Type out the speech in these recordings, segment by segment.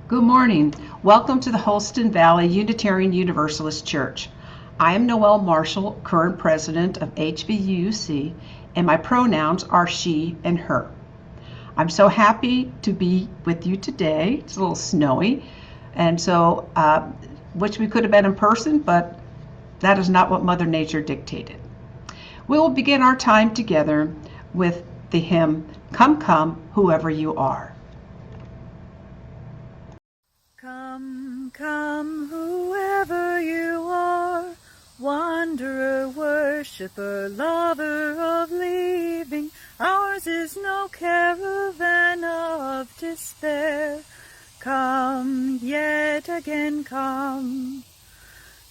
Good morning. Welcome to the Holston Valley Unitarian Universalist Church. I am Noelle Marshall, current president of HVUC, and my pronouns are she and her. I'm so happy to be with you today. It's a little snowy, and so wish we could have been in person, but that is not what Mother Nature dictated. We will begin our time together with the hymn, Come, Come, Whoever You Are. Come, come, whoever you are, wanderer, worshipper, lover of leaving, ours is no caravan of despair. Come, yet again come.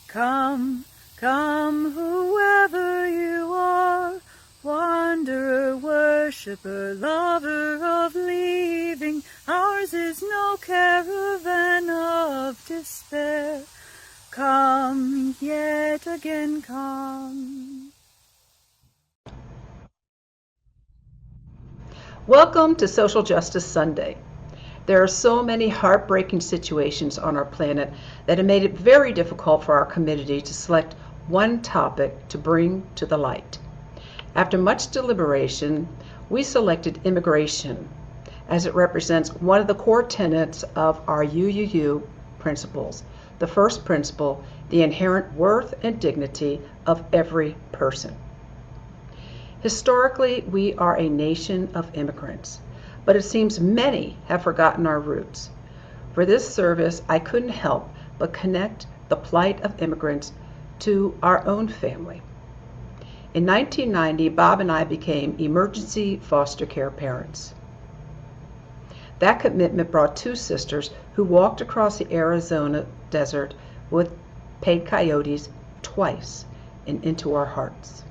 Come, come, whoever you are, wanderer, worshipper, lover of leaving, ours is no caravan of despair. Come, yet again come. Welcome to Social Justice Sunday. There are so many heartbreaking situations on our planet that have made it very difficult for our community to select one topic to bring to the light. After much deliberation, we selected immigration, as it represents one of the core tenets of our UUU principles. The first principle, the inherent worth and dignity of every person. Historically, we are a nation of immigrants, but it seems many have forgotten our roots. For this service, I couldn't help but connect the plight of immigrants to our own family. In 1990, Bob and I became emergency foster care parents. That commitment brought two sisters who walked across the Arizona desert with paid coyotes twice and into our hearts.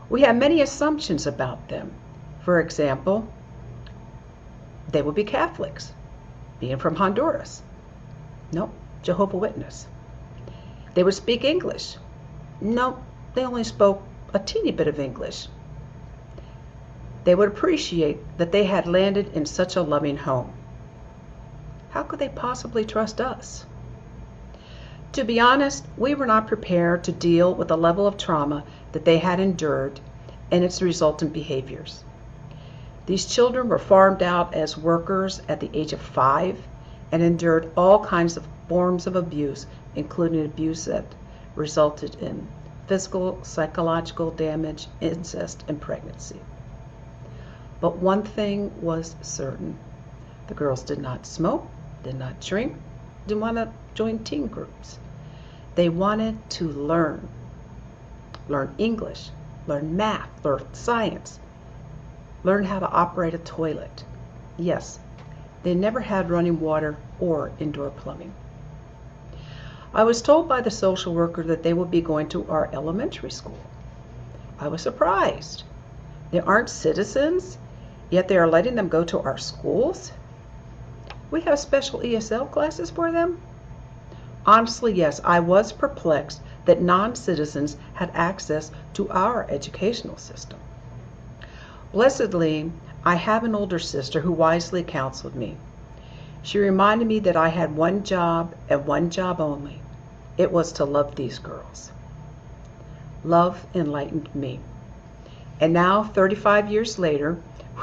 We have many assumptions about them. For example, they would be Catholics, being from Honduras. No, Jehovah's Witness. They would speak English. No, they only spoke a teeny bit of English. They would appreciate that they had landed in such a loving home. How could they possibly trust us? To be honest, we were not prepared to deal with the level of trauma that they had endured and its resultant behaviors. These children were farmed out as workers at the age of 5 and endured all kinds of forms of abuse, including abuse that resulted in physical, psychological damage, incest, and pregnancy. But one thing was certain. The girls did not smoke, did not drink, didn't want to join teen groups. They wanted to learn English, learn math, learn science, learn how to operate a toilet. Yes, they never had running water or indoor plumbing. I was told by the social worker that they would be going to our elementary school. I was surprised. They aren't citizens, yet they are letting them go to our schools? We have special ESL classes for them? Honestly, yes, I was perplexed that non-citizens had access to our educational system. Blessedly, I have an older sister who wisely counseled me. She reminded me that I had one job and one job only. It was to love these girls. Love enlightened me. And now, 35 years later,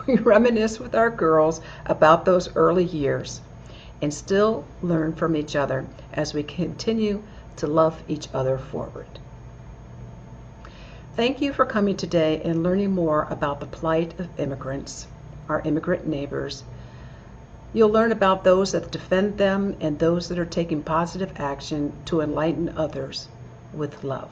we reminisce with our girls about those early years and still learn from each other as we continue to love each other forward. Thank you for coming today and learning more about the plight of immigrants, our immigrant neighbors. You'll learn about those that defend them and those that are taking positive action to enlighten others with love.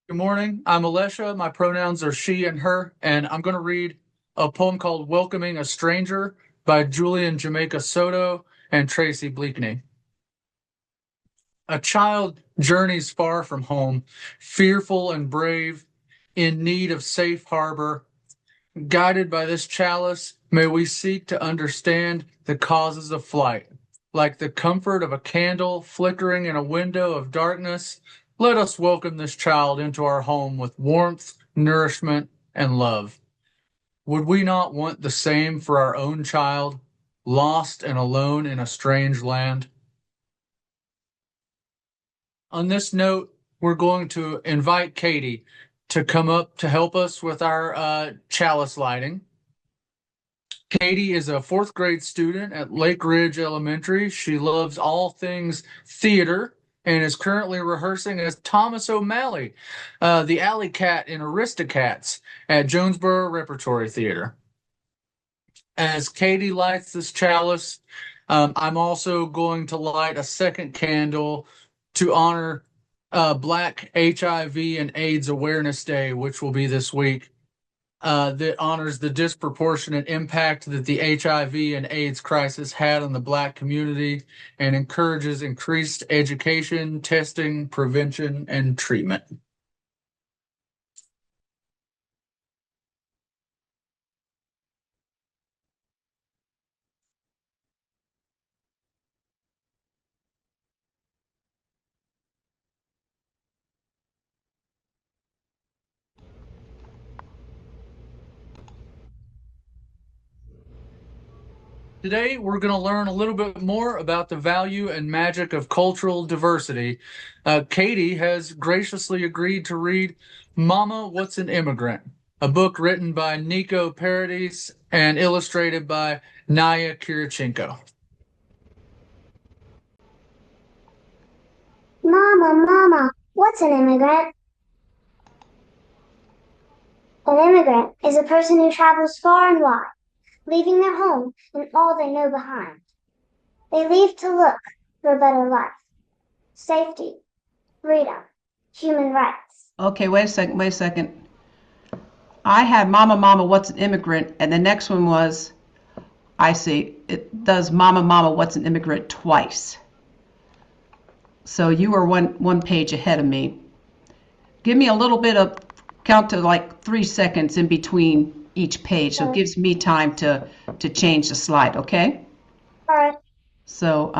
Good morning. I'm Alesha. My pronouns are she and her, and I'm going to read a poem called Welcoming a Stranger by Julian Jamaica Soto and Tracy Bleakney. A child journeys far from home, fearful and brave, in need of safe harbor. Guided by this chalice, may we seek to understand the causes of flight. Like the comfort of a candle flickering in a window of darkness, let us welcome this child into our home with warmth, nourishment, and love. Would we not want the same for our own child, lost and alone in a strange land? On this note, we're going to invite Katie to come up to help us with our chalice lighting. Katie is a fourth grade student at Lake Ridge Elementary. She loves all things theater and is currently rehearsing as Thomas O'Malley, the alley cat in Aristocats at Jonesboro Repertory Theater. As Katie lights this chalice, I'm also going to light a second candle to honor Black HIV and AIDS Awareness Day, which will be this week. That honors the disproportionate impact that the HIV and AIDS crisis had on the Black community and encourages increased education, testing, prevention, and treatment. Today, we're going to learn a little bit more about the value and magic of cultural diversity. Katie has graciously agreed to read Mama, What's an Immigrant? A book written by Nico Paradis and illustrated by Naya Kirichenko. Mama, what's an immigrant? An immigrant is a person who travels far and wide, leaving their home and all they know behind. They leave to look for a better life, safety, freedom, human rights. Okay, wait a second. I had Mama, What's an Immigrant? And the next one was, I see, it does Mama, What's an Immigrant twice. So you are one page ahead of me. Give me a little bit of, count to like 3 seconds in between each page. So it gives me time to change the slide, okay? All right. So,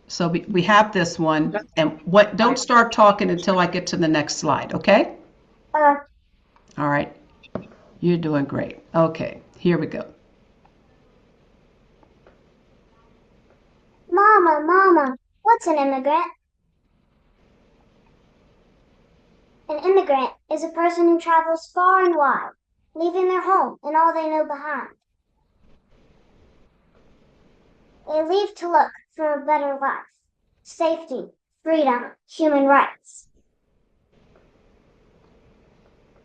so we have this one, and don't start talking until I get to the next slide, okay? All right. You're doing great. Okay, here we go. Mama, what's an immigrant? An immigrant is a person who travels far and wide, leaving their home and all they know behind. They leave to look for a better life, safety, freedom, human rights.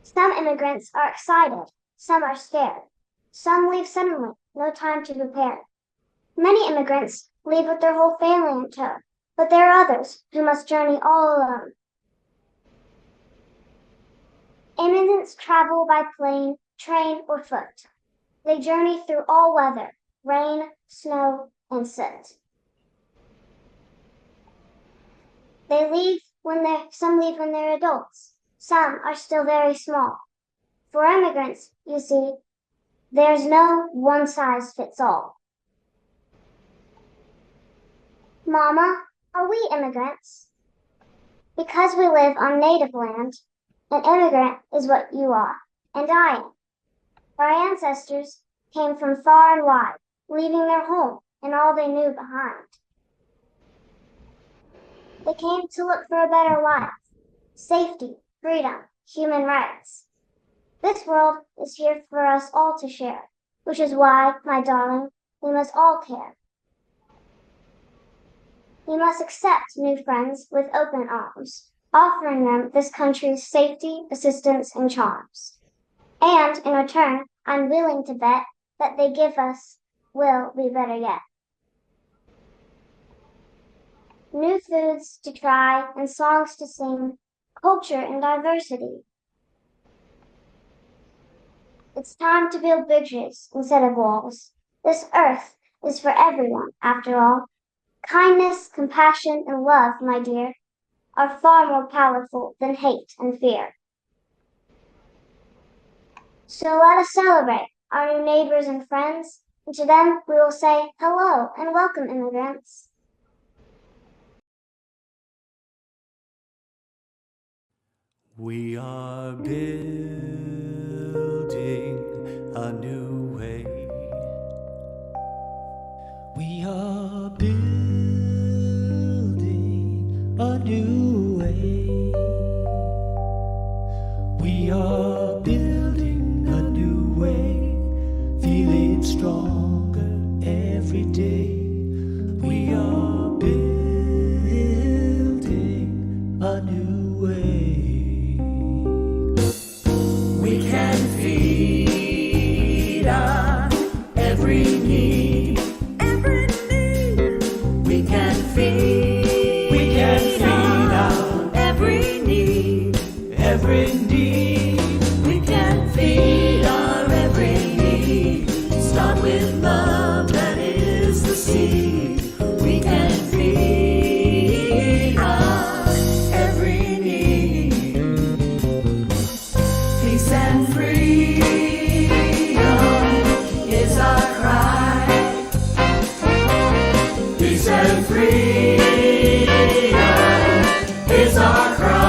Some immigrants are excited, some are scared. Some leave suddenly, no time to prepare. Many immigrants leave with their whole family in tow, but there are others who must journey all alone. Immigrants travel by plane, train, or foot. They journey through all weather, rain, snow, and soot. Some leave when they're adults. Some are still very small. For immigrants, you see, there's no one-size-fits-all. Mama, are we immigrants? Because we live on native land, an immigrant is what you are, and I am. Our ancestors came from far and wide, leaving their home and all they knew behind. They came to look for a better life, safety, freedom, human rights. This world is here for us all to share, which is why, my darling, we must all care. We must accept new friends with open arms, offering them this country's safety, assistance, and charms. And in return, I'm willing to bet that they give us will be better yet. New foods to try and songs to sing, culture and diversity. It's time to build bridges instead of walls. This earth is for everyone, after all. Kindness, compassion, and love, my dear, are far more powerful than hate and fear. So let us celebrate our new neighbors and friends, and to them we will say hello and welcome, immigrants. We are building We are building a new way, feeling stronger every day. We are building a new way. We can feed our every need. Every need. We can feed our every need. every need. We can feed our every need. Start with love, that is the seed. We can feed our every need. Peace and freedom is our cry. Peace and freedom is our cry.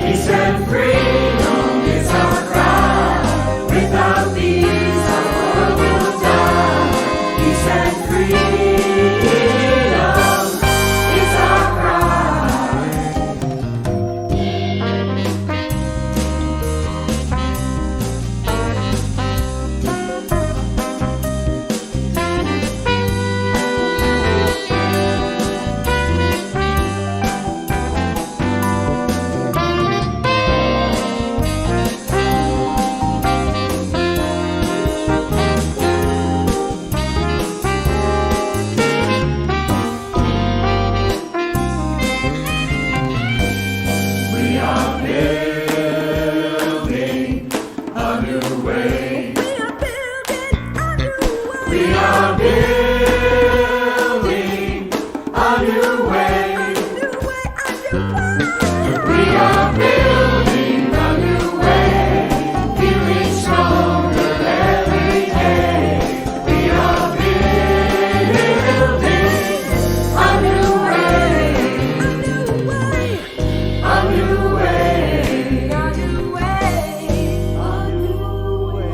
Peace and freedom is our cry. Without these, our world will die. Peace and freedom is our cry. We are building a new way. We are building a new way. We are building a new way. We are building a new way, feeling stronger every day. We are building a new way, a new way, a new way, a new way.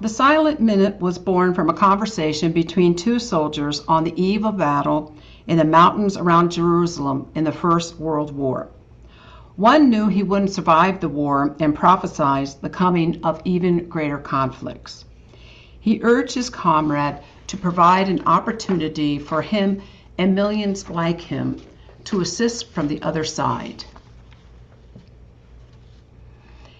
The Silent Minute was born from a conversation between two soldiers on the eve of battle in the mountains around Jerusalem in the First World War. One knew he wouldn't survive the war and prophesied the coming of even greater conflicts. He urged his comrade to provide an opportunity for him and millions like him to assist from the other side.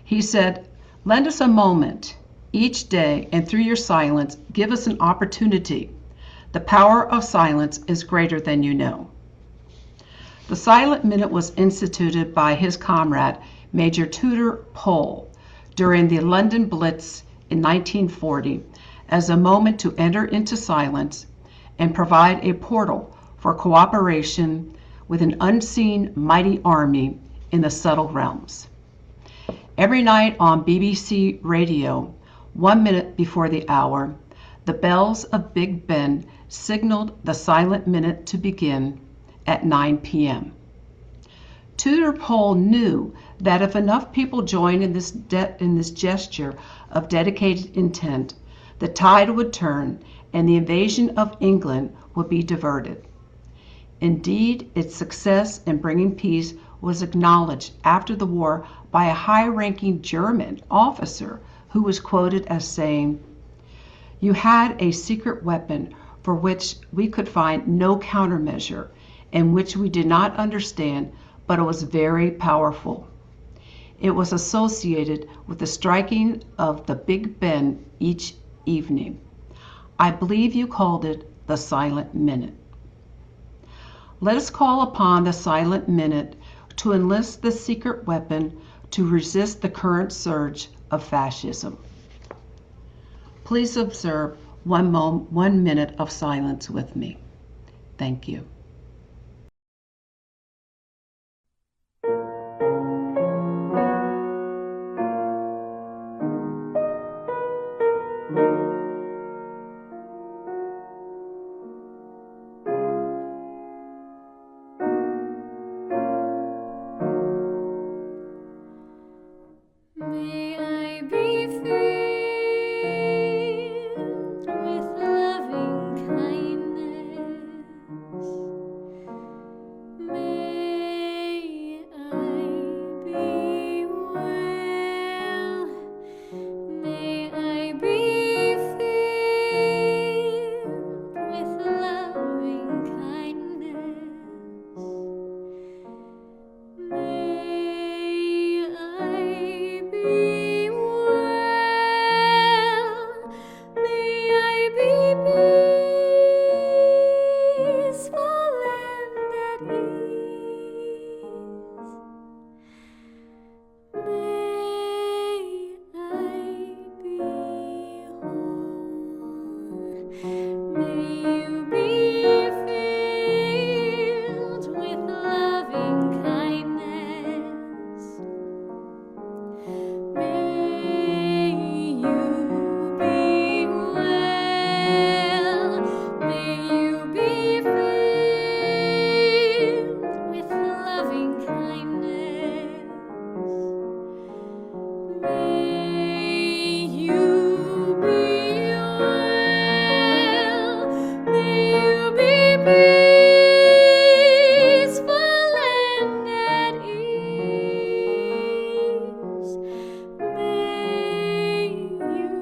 He said, "Lend us a moment each day, and through your silence, give us an opportunity. The power of silence is greater than you know." The Silent Minute was instituted by his comrade, Major Tudor Pole, during the London Blitz in 1940 as a moment to enter into silence and provide a portal for cooperation with an unseen mighty army in the subtle realms. Every night on BBC Radio, 1 minute before the hour, the bells of Big Ben signaled the Silent Minute to begin at 9 p.m. Tudor Pole knew that if enough people joined in this gesture of dedicated intent, the tide would turn and the invasion of England would be diverted. Indeed, its success in bringing peace was acknowledged after the war by a high-ranking German officer who was quoted as saying, "You had a secret weapon for which we could find no countermeasure and which we did not understand, but it was very powerful. It was associated with the striking of the Big Ben each evening. I believe you called it the Silent Minute." Let us call upon the silent minute to enlist the secret weapon to resist the current surge of fascism. Please observe 1 minute of silence with me. Thank you. May I be filled with loving kindness. May I be well. May I be filled with loving kindness. May I be well. May I be peaceful and at ease. May I be whole. May you be filled with loving kindness. May you be well. May you be filled with loving kindness. May you be well. May you be peaceful and at ease. May you be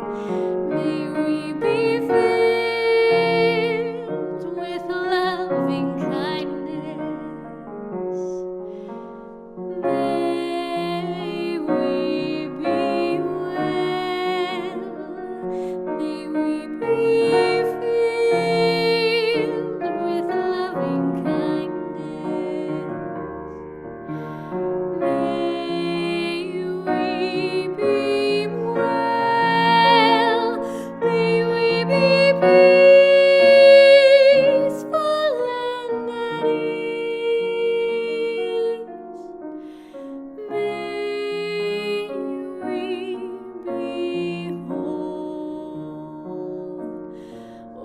whole. May we be filled with loving kindness. May we be well. May we be filled with loving kindness. May we be well. May we be peaceful and at ease. May we be whole.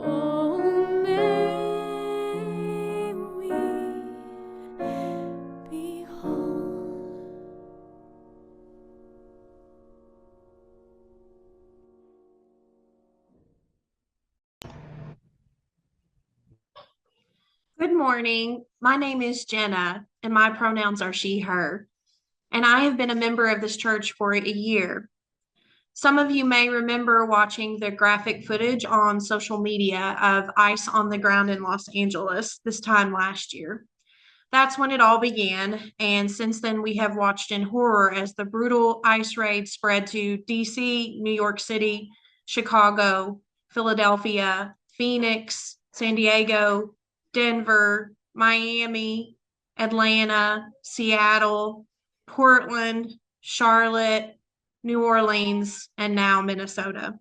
Oh, may we be whole. Good morning. My name is Jenna, and my pronouns are she, her. And I have been a member of this church for a year. Some of you may remember watching the graphic footage on social media of ice on the ground in Los Angeles this time last year. That's when it all began, and since then we have watched in horror as the brutal ice raid spread to DC, New York City, Chicago, Philadelphia, Phoenix, San Diego, Denver, Miami, Atlanta, Seattle, Portland, Charlotte, New Orleans, and now Minnesota.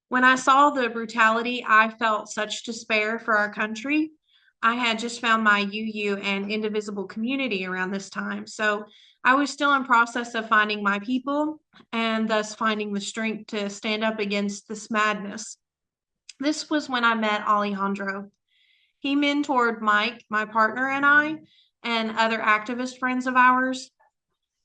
When I saw the brutality, I felt such despair for our country. I had just found my UU and indivisible community around this time, so I was still in process of finding my people and thus finding the strength to stand up against this madness. This was when I met Alejandro. He mentored Mike, my partner, and I, and other activist friends of ours.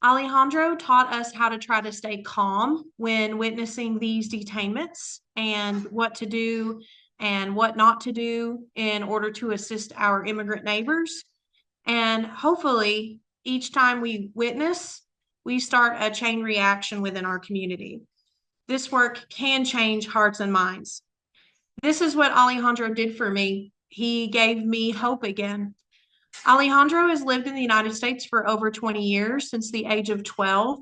Alejandro taught us how to try to stay calm when witnessing these detainments and what to do and what not to do in order to assist our immigrant neighbors. And hopefully, each time we witness, we start a chain reaction within our community. This work can change hearts and minds. This is what Alejandro did for me. He gave me hope again. Alejandro has lived in the United States for over 20 years, since the age of 12.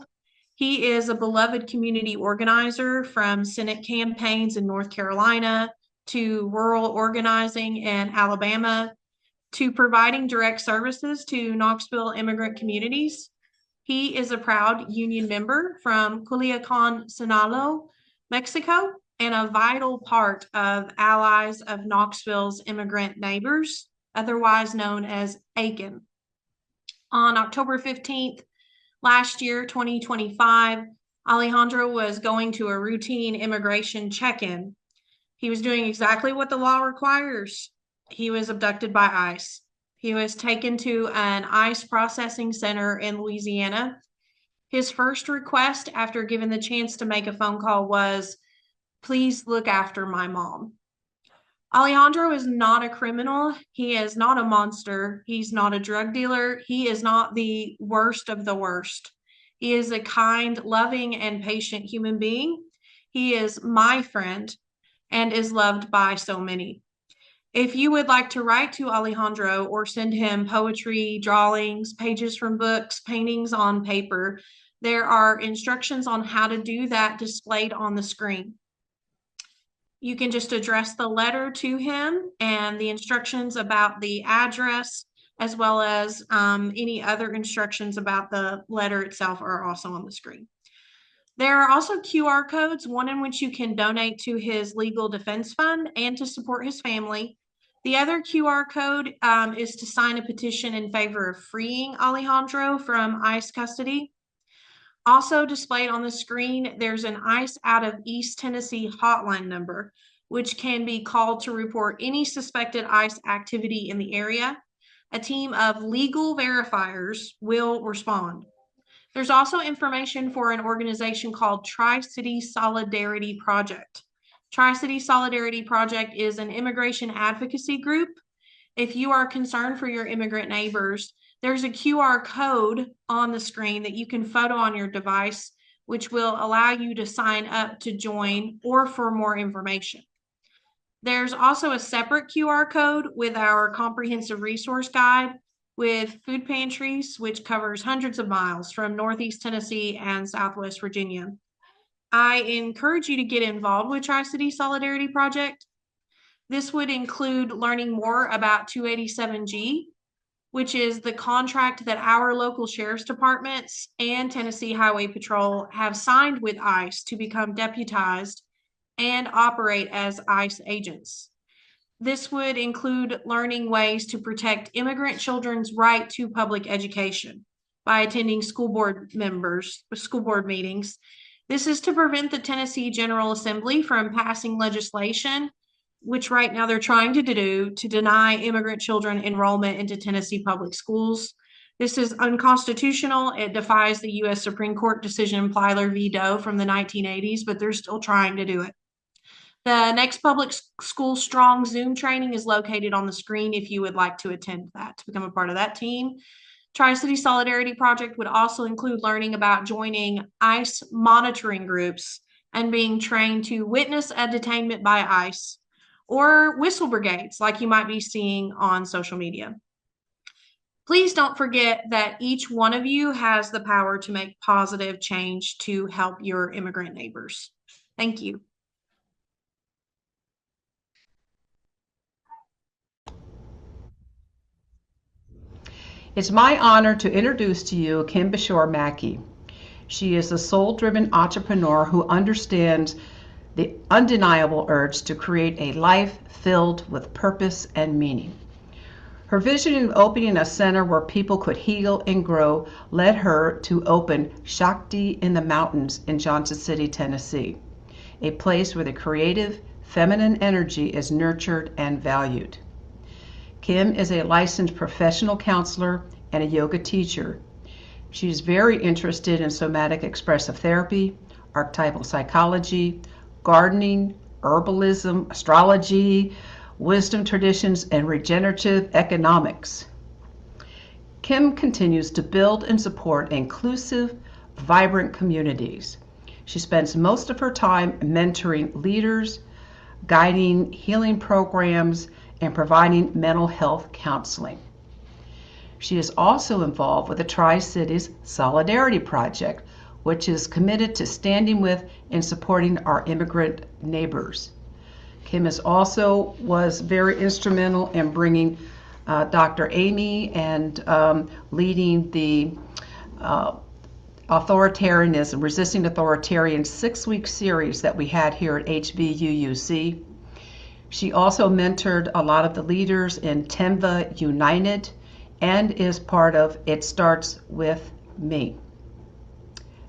He is a beloved community organizer from Senate campaigns in North Carolina, to rural organizing in Alabama, to providing direct services to Knoxville immigrant communities. He is a proud union member from Culiacan, Sinaloa, Mexico, and a vital part of Allies of Knoxville's Immigrant Neighbors, otherwise known as ACAN. On October 15th, last year, 2025, Alejandro was going to a routine immigration check-in. He was doing exactly what the law requires. He was abducted by ICE. He was taken to an ICE processing center in Louisiana. His first request after given the chance to make a phone call was, "Please look after my mom." Alejandro is not a criminal. He is not a monster. He's not a drug dealer. He is not the worst of the worst. He is a kind, loving, and patient human being. He is my friend and is loved by so many. If you would like to write to Alejandro or send him poetry, drawings, pages from books, paintings on paper, there are instructions on how to do that displayed on the screen. You can just address the letter to him, and the instructions about the address, as well as any other instructions about the letter itself, are also on the screen. There are also QR codes, one in which you can donate to his legal defense fund and to support his family. The other QR code is to sign a petition in favor of freeing Alejandro from ICE custody. Also displayed on the screen, there's an ICE out of East Tennessee hotline number, which can be called to report any suspected ICE activity in the area. A team of legal verifiers will respond. There's also information for an organization called Tri-City Solidarity Project. Tri-City Solidarity Project is an immigration advocacy group. If you are concerned for your immigrant neighbors, there's a QR code on the screen that you can photo on your device, which will allow you to sign up to join or for more information. There's also a separate QR code with our comprehensive resource guide with food pantries, which covers hundreds of miles from Northeast Tennessee and Southwest Virginia. I encourage you to get involved with Tri-City Solidarity Project. This would include learning more about 287G, which is the contract that our local sheriff's departments and Tennessee Highway Patrol have signed with ICE to become deputized and operate as ICE agents. This would include learning ways to protect immigrant children's right to public education by attending school board meetings. This is to prevent the Tennessee General Assembly from passing legislation, which right now they're trying to do, to deny immigrant children enrollment into Tennessee public schools. This is unconstitutional. It defies the U.S. Supreme Court decision Plyler v. Doe from the 1980s, but they're still trying to do it. The next Public School Strong Zoom training is located on the screen if you would like to attend that, to become a part of that team. Tri-City Solidarity Project would also include learning about joining ICE monitoring groups and being trained to witness a detainment by ICE, or whistle brigades like you might be seeing on social media. Please don't forget that each one of you has the power to make positive change to help your immigrant neighbors. Thank you. It's my honor to introduce to you Kim Bashore Mackey. She is a soul-driven entrepreneur who understands the undeniable urge to create a life filled with purpose and meaning. Her vision of opening a center where people could heal and grow led her to open Shakti in the Mountains in Johnson City, Tennessee, a place where the creative, feminine energy is nurtured and valued. Kim is a licensed professional counselor and a yoga teacher. She's very interested in somatic expressive therapy, archetypal psychology, gardening, herbalism, astrology, wisdom traditions, and regenerative economics. Kim continues to build and support inclusive, vibrant communities. She spends most of her time mentoring leaders, guiding healing programs, and providing mental health counseling. She is also involved with the Tri-Cities Solidarity Project, which is committed to standing with and supporting our immigrant neighbors. Kim is also was very instrumental in bringing Dr. Amy and leading the authoritarianism, resisting authoritarian 6-week series that we had here at HBUUC. She also mentored a lot of the leaders in Tenva United and is part of It Starts With Me.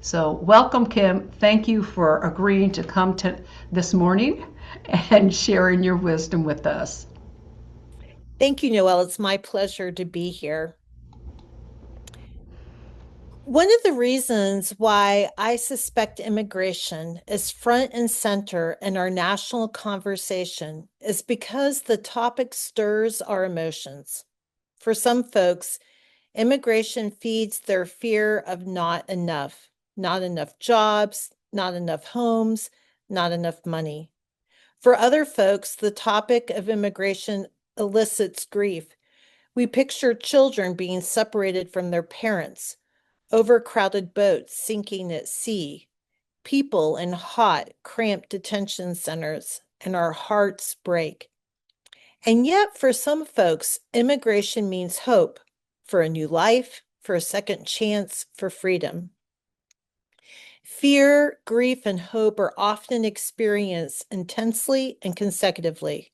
So welcome, Kim. Thank you for agreeing to come to this morning and sharing your wisdom with us. Thank you, Noelle. It's my pleasure to be here. One of the reasons why I suspect immigration is front and center in our national conversation is because the topic stirs our emotions. For some folks, immigration feeds their fear of not enough jobs, not enough homes, not enough money. For other folks, the topic of immigration elicits grief. We picture children being separated from their parents, overcrowded boats sinking at sea, people in hot, cramped detention centers, and our hearts break. And yet, for some folks, immigration means hope for a new life, for a second chance, for freedom. Fear, grief, and hope are often experienced intensely and consecutively.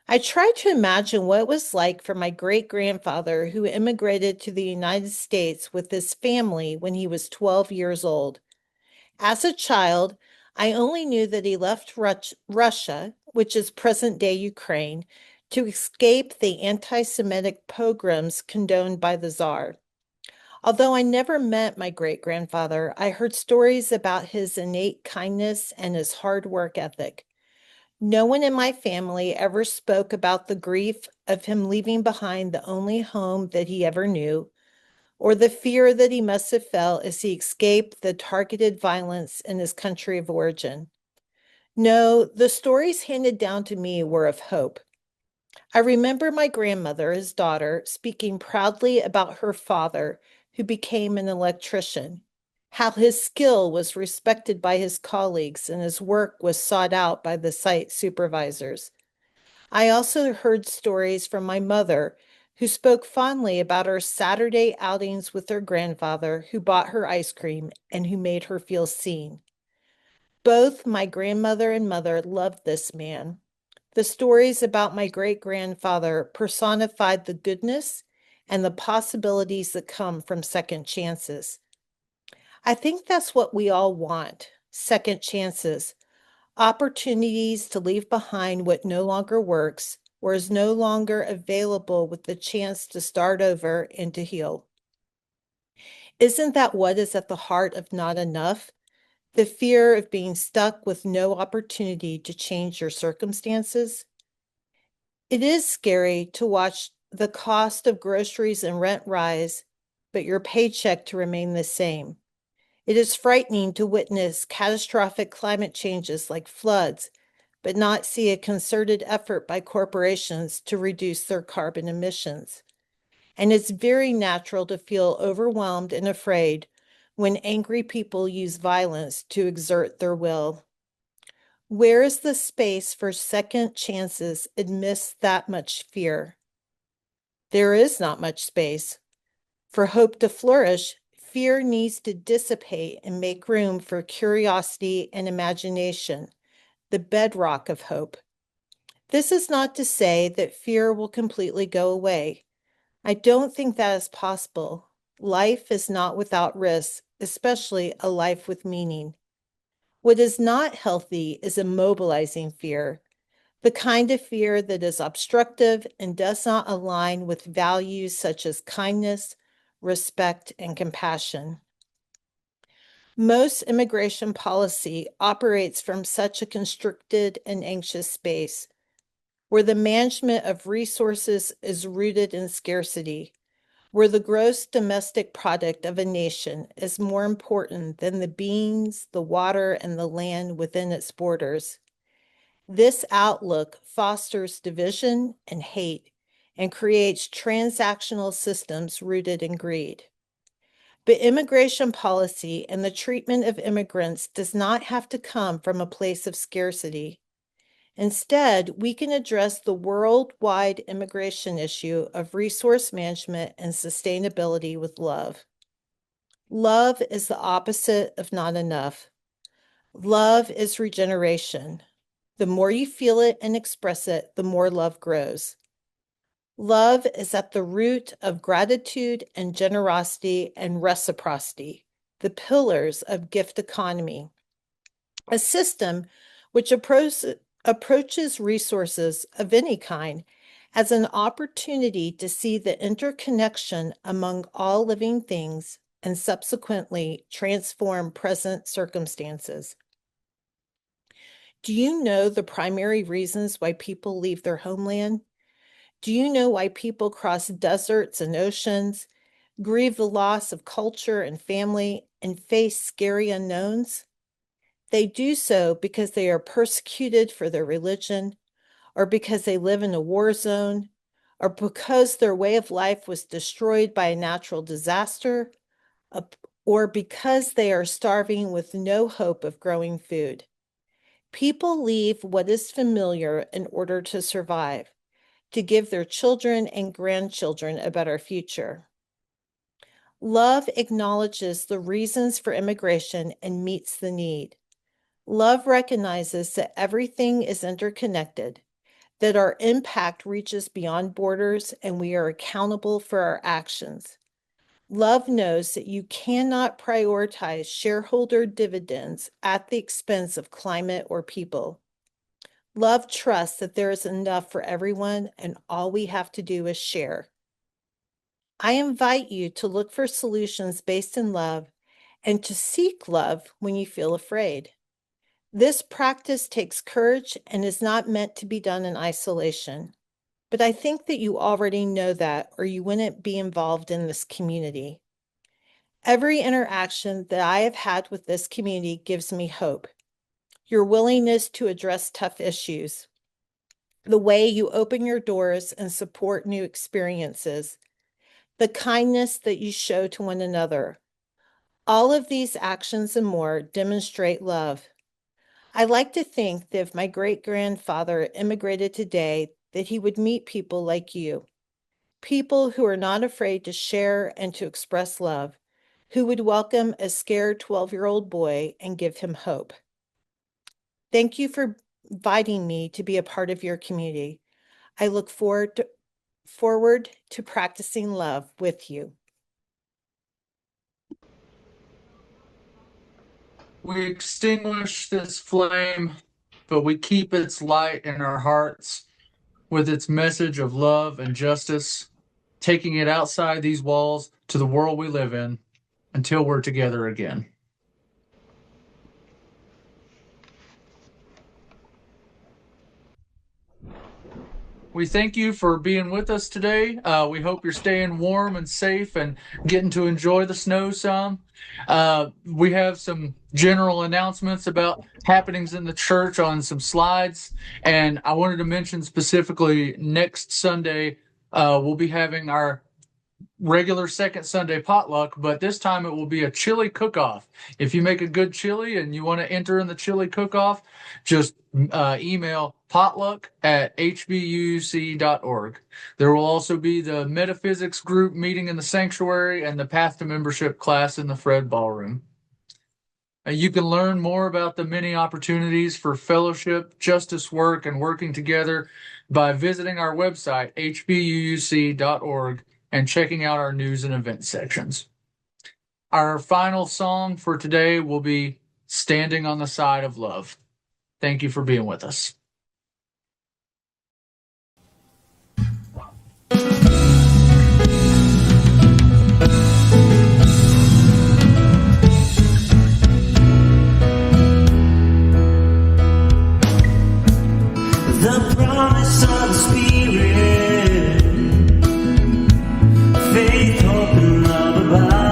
I tried to imagine what it was like for my great-grandfather who immigrated to the United States with his family when he was 12 years old. As a child, I only knew that he left Russia, which is present-day Ukraine, to escape the anti-Semitic pogroms condoned by the Tsar. Although I never met my great-grandfather, I heard stories about his innate kindness and his hard work ethic. No one in my family ever spoke about the grief of him leaving behind the only home that he ever knew, or the fear that he must have felt as he escaped the targeted violence in his country of origin. No, the stories handed down to me were of hope. I remember my grandmother, his daughter, speaking proudly about her father, who became an electrician, how his skill was respected by his colleagues and his work was sought out by the site supervisors. I also heard stories from my mother, who spoke fondly about her Saturday outings with her grandfather, who bought her ice cream and who made her feel seen. Both my grandmother and mother loved this man. The stories about my great-grandfather personified the goodness and the possibilities that come from second chances. I think that's what we all want, second chances, opportunities to leave behind what no longer works or is no longer available with the chance to start over and to heal. Isn't that what is at the heart of not enough? The fear of being stuck with no opportunity to change your circumstances? It is scary to watch the cost of groceries and rent rise, but your paycheck to remain the same. It is frightening to witness catastrophic climate changes like floods, but not see a concerted effort by corporations to reduce their carbon emissions. And it's very natural to feel overwhelmed and afraid when angry people use violence to exert their will. Where is the space for second chances amidst that much fear? There is not much space. For hope to flourish, fear needs to dissipate and make room for curiosity and imagination, the bedrock of hope. This is not to say that fear will completely go away. I don't think that is possible. Life is not without risks, especially a life with meaning. What is not healthy is immobilizing fear, the kind of fear that is obstructive and does not align with values such as kindness, respect, and compassion. Most immigration policy operates from such a constricted and anxious space, where the management of resources is rooted in scarcity, where the gross domestic product of a nation is more important than the beings, the water, and the land within its borders. This outlook fosters division and hate and creates transactional systems rooted in greed. But immigration policy and the treatment of immigrants does not have to come from a place of scarcity. Instead, we can address the worldwide immigration issue of resource management and sustainability with love. Love is the opposite of not enough. Love is regeneration. The more you feel it and express it, the more love grows. Love is at the root of gratitude and generosity and reciprocity, the pillars of gift economy, a system which approaches resources of any kind as an opportunity to see the interconnection among all living things and subsequently transform present circumstances. Do you know the primary reasons why people leave their homeland? Do you know why people cross deserts and oceans, grieve the loss of culture and family, and face scary unknowns? They do so because they are persecuted for their religion, or because they live in a war zone, or because their way of life was destroyed by a natural disaster, or because they are starving with no hope of growing food. People leave what is familiar in order to survive, to give their children and grandchildren a better future. Love acknowledges the reasons for immigration and meets the need. Love recognizes that everything is interconnected, that our impact reaches beyond borders, and we are accountable for our actions. Love knows that you cannot prioritize shareholder dividends at the expense of climate or people. Love trusts that there is enough for everyone, and all we have to do is share. I invite you to look for solutions based in love and to seek love when you feel afraid. This practice takes courage and is not meant to be done in isolation. But I think that you already know that, or you wouldn't be involved in this community. Every interaction that I have had with this community gives me hope. Your willingness to address tough issues, the way you open your doors and support new experiences, the kindness that you show to one another. All of these actions and more demonstrate love. I like to think that if my great-grandfather immigrated today, that he would meet people like you, people who are not afraid to share and to express love, who would welcome a scared 12-year-old boy and give him hope. Thank you for inviting me to be a part of your community. I look forward to practicing love with you. We extinguish this flame, but we keep its light in our hearts with its message of love and justice, taking it outside these walls to the world we live in until we're together again. We thank you for being with us today. We hope you're staying warm and safe and getting to enjoy the snow some. We have some general announcements about happenings in the church on some slides. And I wanted to mention specifically next Sunday, we'll be having our regular second Sunday potluck, but this time it will be a chili cook-off. If you make a good chili and you want to enter in the chili cook-off, just email potluck@hbuc.org. There will also be the metaphysics group meeting in the sanctuary and the Path to Membership class in the Fred Ballroom. You can learn more about the many opportunities for fellowship, justice work, and working together by visiting our website, hbuc.org, and checking out our news and events sections. Our final song for today will be Standing on the Side of Love. Thank you for being with us. The promise of the Spirit, faith, hope, and love abide.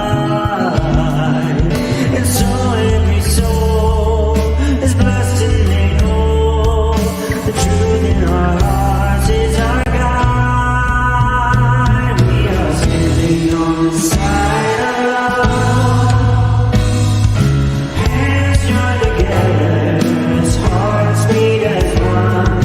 And so every soul is blessed and made whole. The truth in our hearts is our guide. We are standing on the side of love. Hands joined together as hearts beat as one.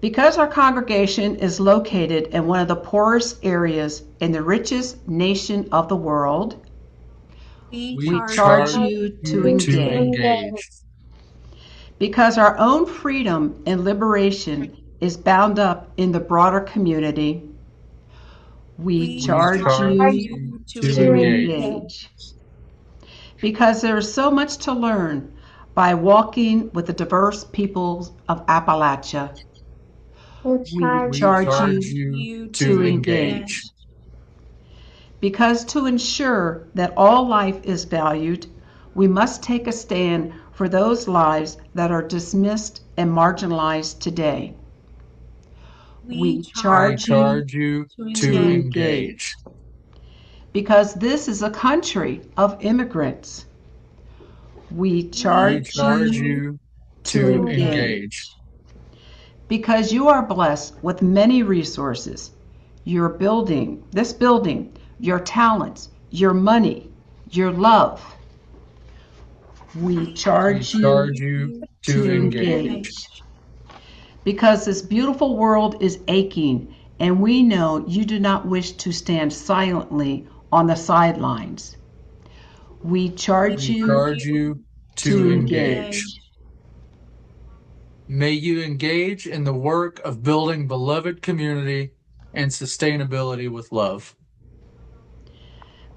Because our congregation is located in one of the poorest areas in the richest nation of the world, We we charge charge you you to to engage. engage. Because our own freedom and liberation is bound up in the broader community, we charge you to engage. Because there is so much to learn by walking with the diverse peoples of Appalachia, We we charge charge you you to engage. engage. Because to ensure that all life is valued, we must take a stand for those lives that are dismissed and marginalized today. We We charge you charge you to to engage. engage. Because this is a country of immigrants. We We charge charge you you to to engage. engage. Because you are blessed with many resources. Your building, this building, your talents, your money, your love. We We charge charge you you to to engage. engage. Because this beautiful world is aching, and we know you do not wish to stand silently on the sidelines. We charge We you charge you to to engage. engage. May you engage in the work of building beloved community and sustainability with love.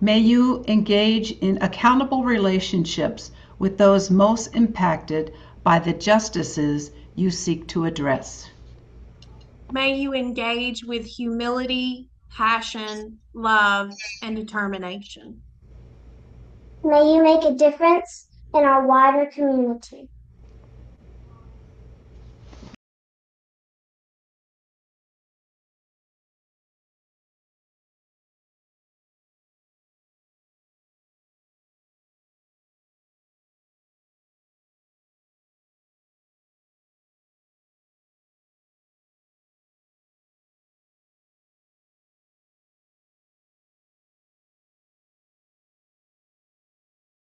May you engage in accountable relationships with those most impacted by the justices you seek to address. May you engage with humility, passion, love, and determination. May you make a difference in our wider community.